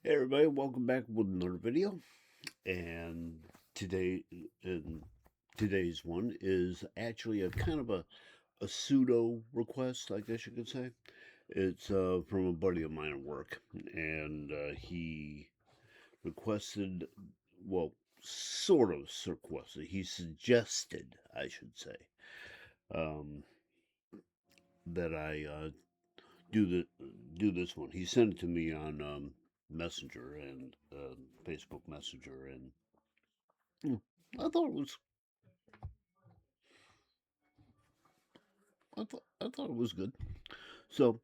Hey everybody, welcome back with another video. And today, in today's one is actually a kind of a pseudo request, I guess you could say. It's from a buddy of mine at work, and he requested, well, sort of requested. He suggested, I should say, um, that I do the do this one. He sent it to me on Messenger and Facebook Messenger, and mm, I thought it was I thought it was good. So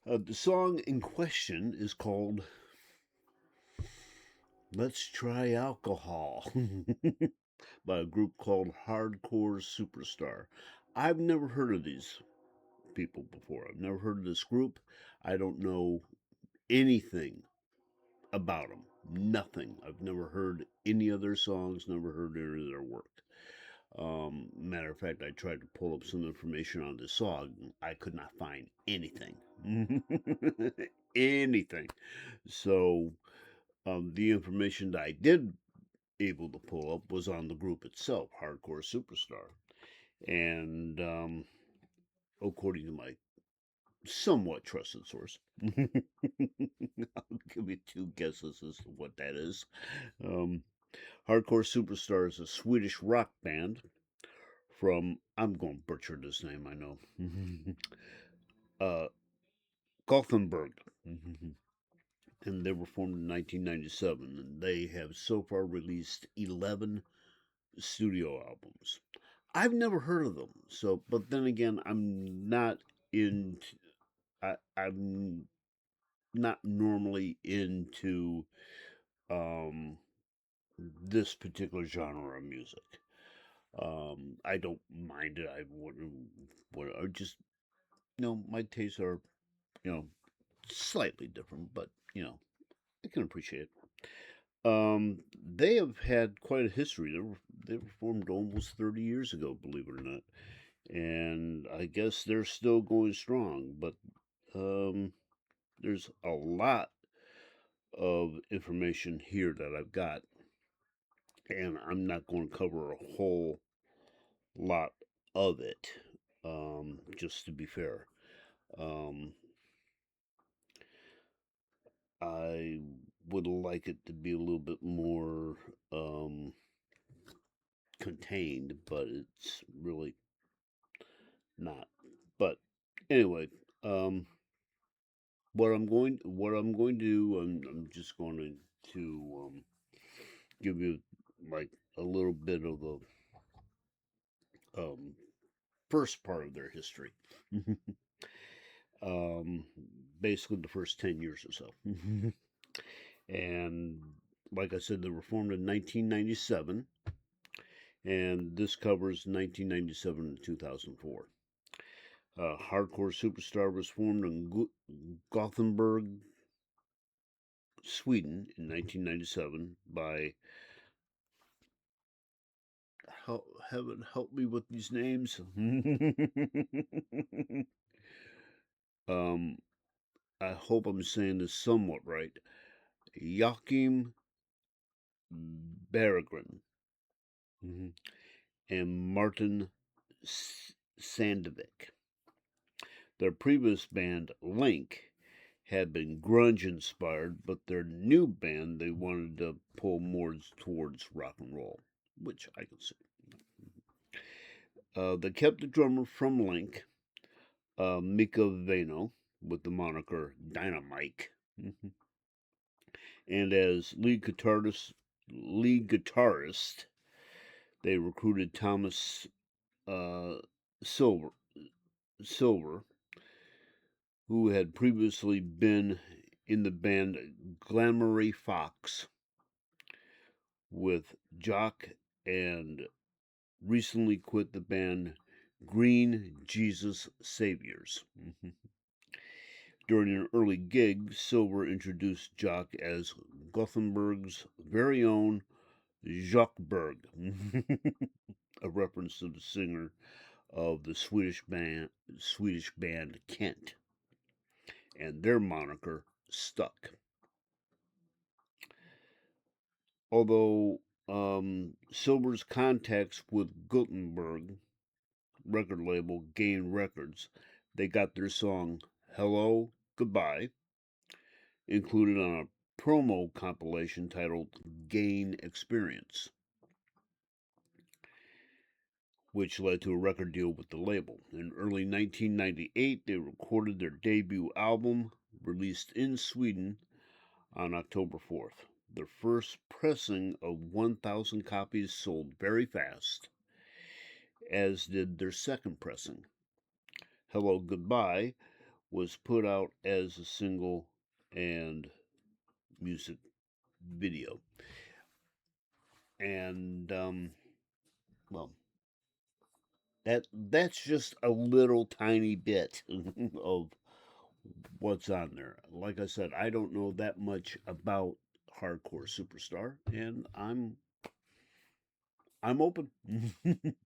the song in question is called "Let's Try Alcohol" by a group called Hardcore Superstar. I've never heard of these people before. I've never heard of this group. I don't know anything about them. Nothing. I've never heard any of their songs. Never heard any of their work. Matter of fact, I tried to pull up some information on this song. I could not find anything. Anything. So, the information that I did able to pull up was on the group itself, Hardcore Superstar. And according to my somewhat trusted source, I'll give you two guesses as to what that is. Um, Hardcore Superstar is a Swedish rock band from, I'm going to butcher this name, I know, uh, Gothenburg. And they were formed in 1997, and they have so far released 11 studio albums. I've never heard of them, so, but then again, I'm not into, I'm not normally into um, this particular genre of music. I don't mind it. I would I just, my tastes are, you know, slightly different, but, I can appreciate it. They have had quite a history. They were formed almost 30 years ago, believe it or not, and I guess they're still going strong. But um, there's a lot of information here that I've got, and I'm not going to cover a whole lot of it. Just to be fair, um, I would like it to be a little bit more contained, but it's really not. But anyway, um, what I'm going to do, I'm just going to give you like a little bit of the um, first part of their history. um, Basically, the first 10 years or so. And like I said, they were formed in 1997, and this covers 1997 to 2004. Hardcore Superstar was formed in Gothenburg, Sweden in 1997 by, heaven help me with these names. um, I hope I'm saying this somewhat right. Joachim Berggren, and Martin Sandvik. Their previous band, Link, had been grunge inspired, but their new band, they wanted to pull more towards rock and roll, which I can see. They kept the drummer from Link, Mika Vano, with the moniker Dynamite. And as lead guitarist, they recruited Thomas uh, Silver, Silver, who had previously been in the band Glamoury Fox with Jock, and recently quit the band Green Jesus Saviors. During an early gig, Silver introduced Jock as Gothenburg's very own Jacques Berg, a reference to the singer of the Swedish band Kent, and their moniker stuck. Although Silver's contacts with Gutenberg record label Gain Records, they got their song Hello, Goodbye included on a promo compilation titled Gain Experience, which led to a record deal with the label. In early 1998, they recorded their debut album, released in Sweden on October 4th. Their first pressing of 1,000 copies sold very fast, as did their second pressing. Hello, Goodbye was put out as a single and music video. And, well, that's just a little tiny bit of what's on there. Like I said, I don't know that much about Hardcore Superstar, and I'm open.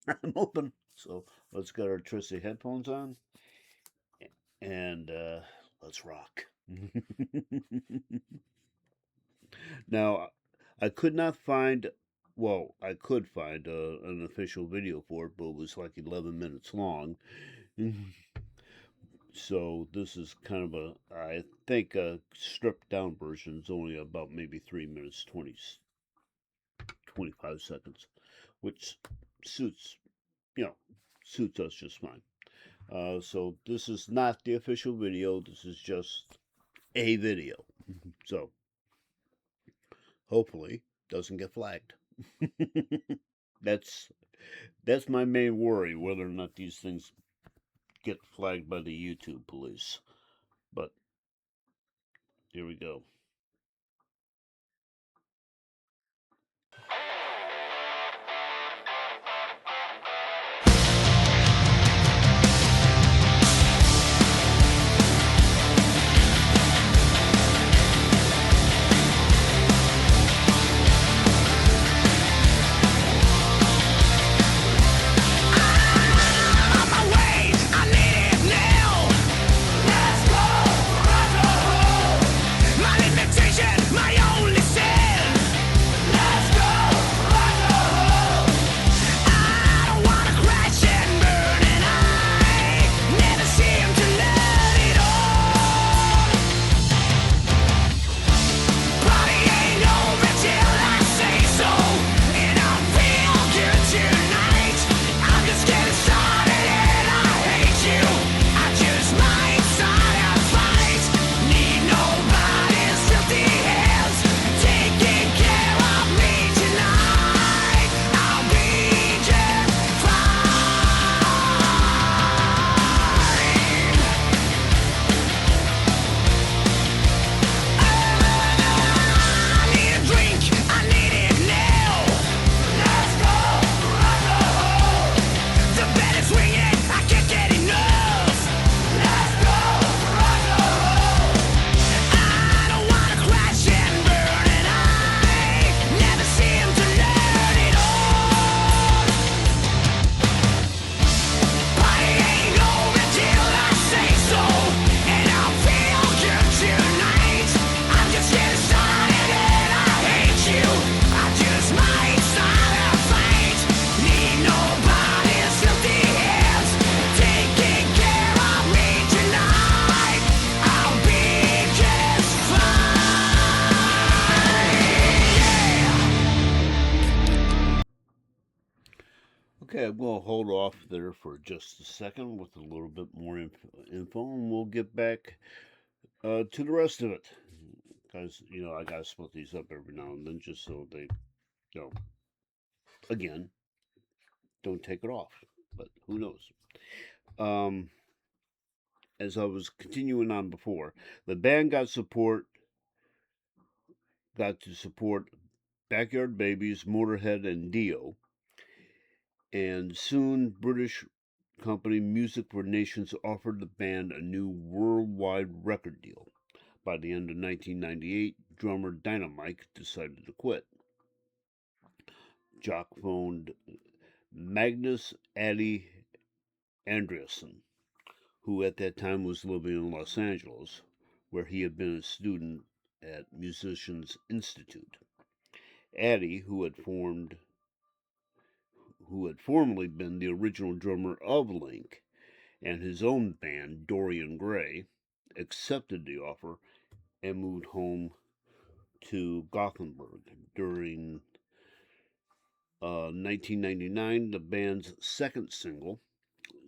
I'm open. So let's get our trusty headphones on and let's rock. Now, I could not find, well, I could find an official video for it, but it was like 11 minutes long. So this is kind of I think a stripped down version is only about maybe 3 minutes 25 seconds, which suits, suits us just fine. So this is not the official video. This is just a video. So hopefully doesn't get flagged. that's that's my main worry, whether or not these things get flagged by the YouTube police. But here we go. Okay, I'm going to hold off there for just a second with a little bit more info, and we'll get back to the rest of it. Because, I got to split these up every now and then just so they, again, don't take it off. But who knows? As I was continuing on before, the band got to support Backyard Babies, Motorhead, and Dio. And soon, British company Music for Nations offered the band a new worldwide record deal. By the end of 1998, drummer Dynamite decided to quit. Jock phoned Magnus Addy Andreasson, who at that time was living in Los Angeles, where he had been a student at Musicians Institute. Addy, who had formerly been the original drummer of Link and his own band, Dorian Gray, accepted the offer and moved home to Gothenburg. During 1999, the band's second single,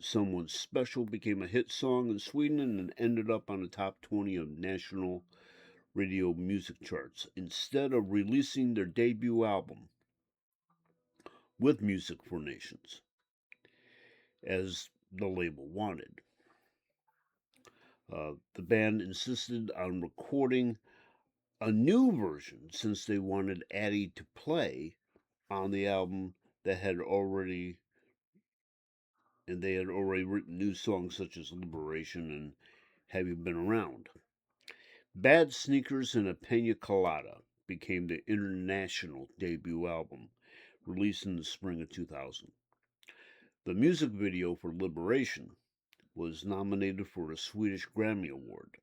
Someone Special, became a hit song in Sweden and ended up on the top 20 of national radio music charts. Instead of releasing their debut album with Music for Nations, as the label wanted, the band insisted on recording a new version since they wanted Addy to play on the album that had already they had already written new songs such as Liberation and Have You Been Around. Bad Sneakers and a Pina Colada became the international debut album, released in the spring of 2000. The music video for Liberation was nominated for a Swedish Grammy Award.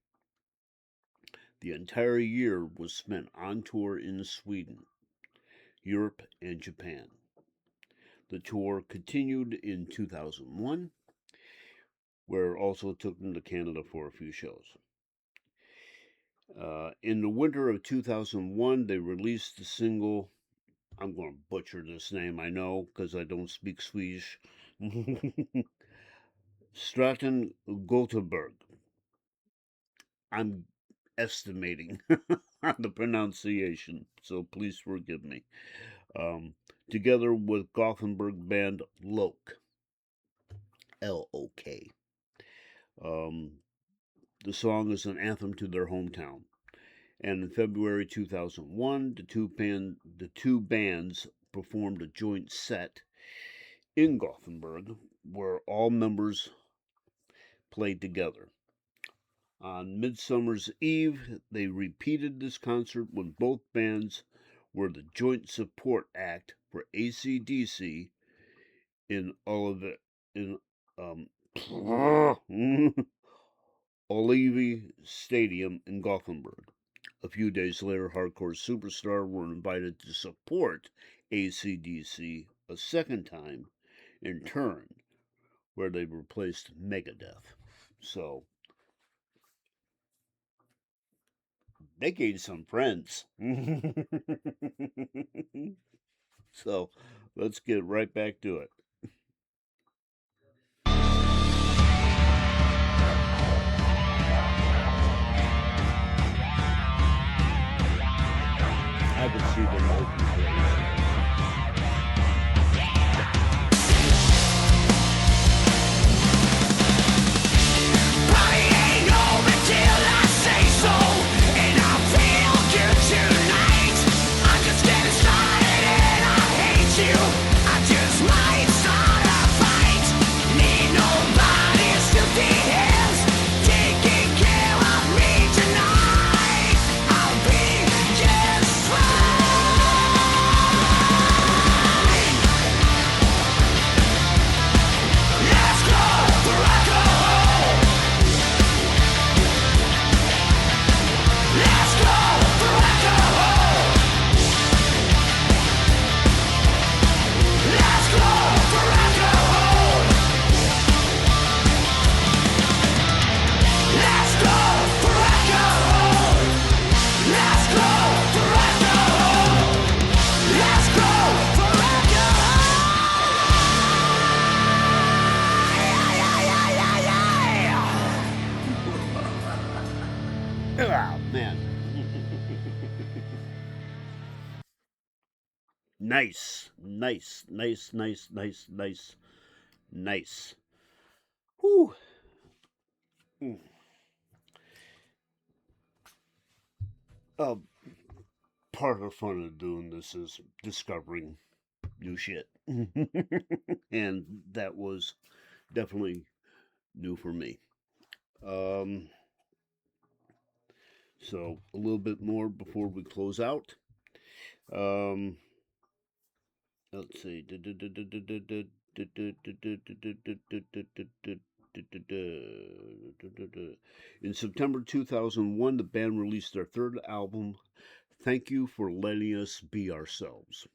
The entire year was spent on tour in Sweden, Europe, and Japan. The tour continued in 2001, where it also took them to Canada for a few shows. In the winter of 2001, they released the single. I'm going to butcher this name, I know, because I don't speak Swedish. Straten Gothenburg. I'm estimating the pronunciation, so please forgive me. Together with Gothenburg band Lok, L-O-K. The song is an anthem to their hometown. And in February 2001, the two bands performed a joint set in Gothenburg where all members played together. On Midsummer's Eve, they repeated this concert when both bands were the joint support act for AC/DC in Ullevi Stadium in Gothenburg. A few days later, Hardcore Superstar were invited to support AC/DC a second time in turn, where they replaced Megadeth. So they gained some friends. So let's get right back to it. I could see them open place. Oh, man. Nice. Whew. Part of the fun of doing this is discovering new shit. And that was definitely new for me. So a little bit more before we close out. Let's see. In September 2001, the band released their third album, Thank you for letting us be ourselves.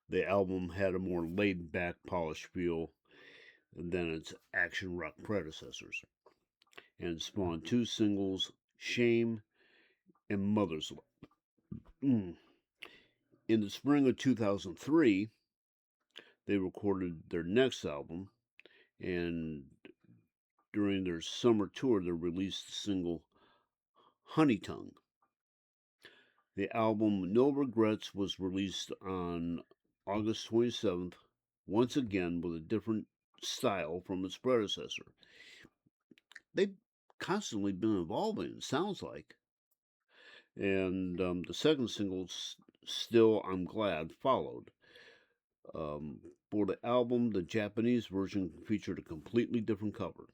The album had a more laid back, polished feel than its action rock predecessors, and spawned two singles, Shame and Mother's Love. In the spring of 2003, they recorded their next album, and during their summer tour, they released the single Honey Tongue. The album No Regrets was released on August 27th, once again with a different style from its predecessor. They've constantly been evolving, it sounds like. And the second single, Still I'm Glad, followed. For the album, the Japanese version featured a completely different cover.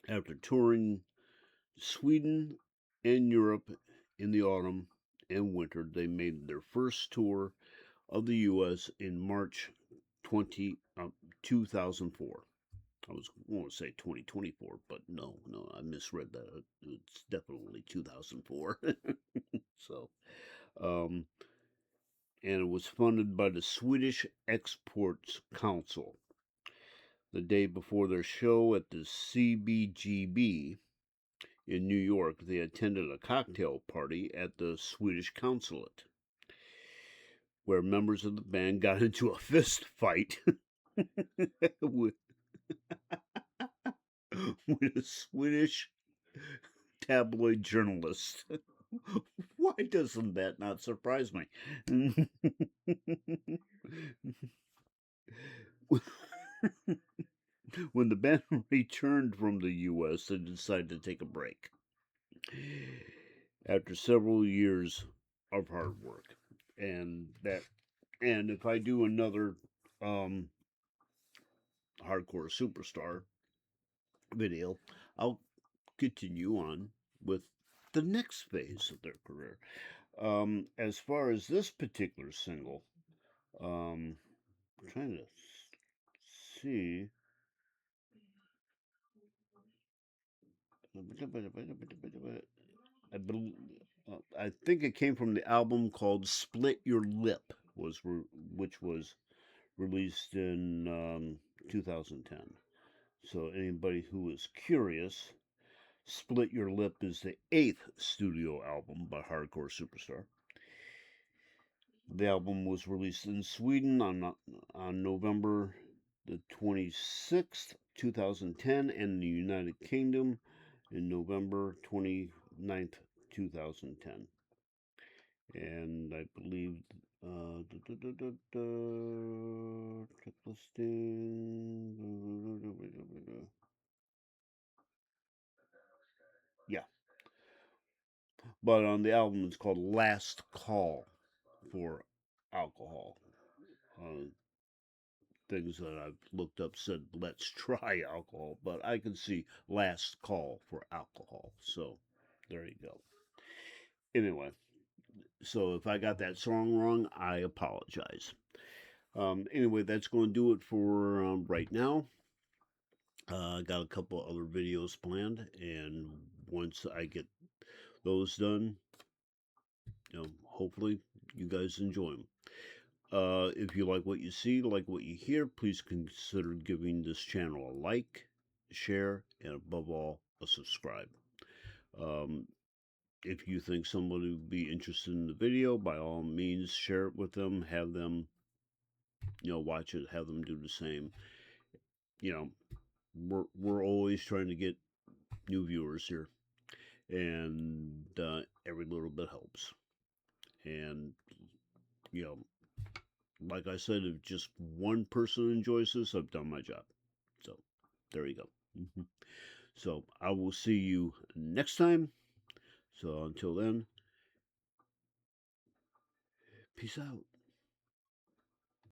After touring Sweden and Europe in the autumn and winter, they made their first tour of the U.S. in March 2004. I was going to say 2024, but no, I misread that. It's definitely 2004. So, um, and it was funded by the Swedish Exports Council. The day before their show at the CBGB in New York, they attended a cocktail party at the Swedish consulate, where members of the band got into a fist fight with, with a Swedish tabloid journalist. Why doesn't that not surprise me? When the band returned from the U.S., they decided to take a break after several years of hard work. And if I do another hardcore superstar video, I'll continue on with the next phase of their career. As far as this particular single, I'm trying to see. I think it came from the album called "Split Your Lip," which was released in 2010. So anybody who is curious, "Split Your Lip" is the 8th studio album by Hardcore Superstar. The album was released in Sweden on November the 26th, 2010, and the United Kingdom in November 29th, 2010. And I believe check listing. Yeah, but on the album it's called Last Call for Alcohol. Uh, Things that I've looked up said let's try alcohol, but I can see Last Call for Alcohol. So there you go. Anyway, so if I got that song wrong, I apologize. Anyway, that's going to do it for right now. I got a couple other videos planned, and once I get those done, hopefully you guys enjoy them. If you like what you see, like what you hear, please consider giving this channel a like, share, and above all, a subscribe. Um, if you think somebody would be interested in the video, by all means, share it with them, have them, watch it, have them do the same. We're always trying to get new viewers here, and every little bit helps. And you know, like I said, if just one person enjoys this, I've done my job. So there you go. So I will see you next time. So until then, peace out.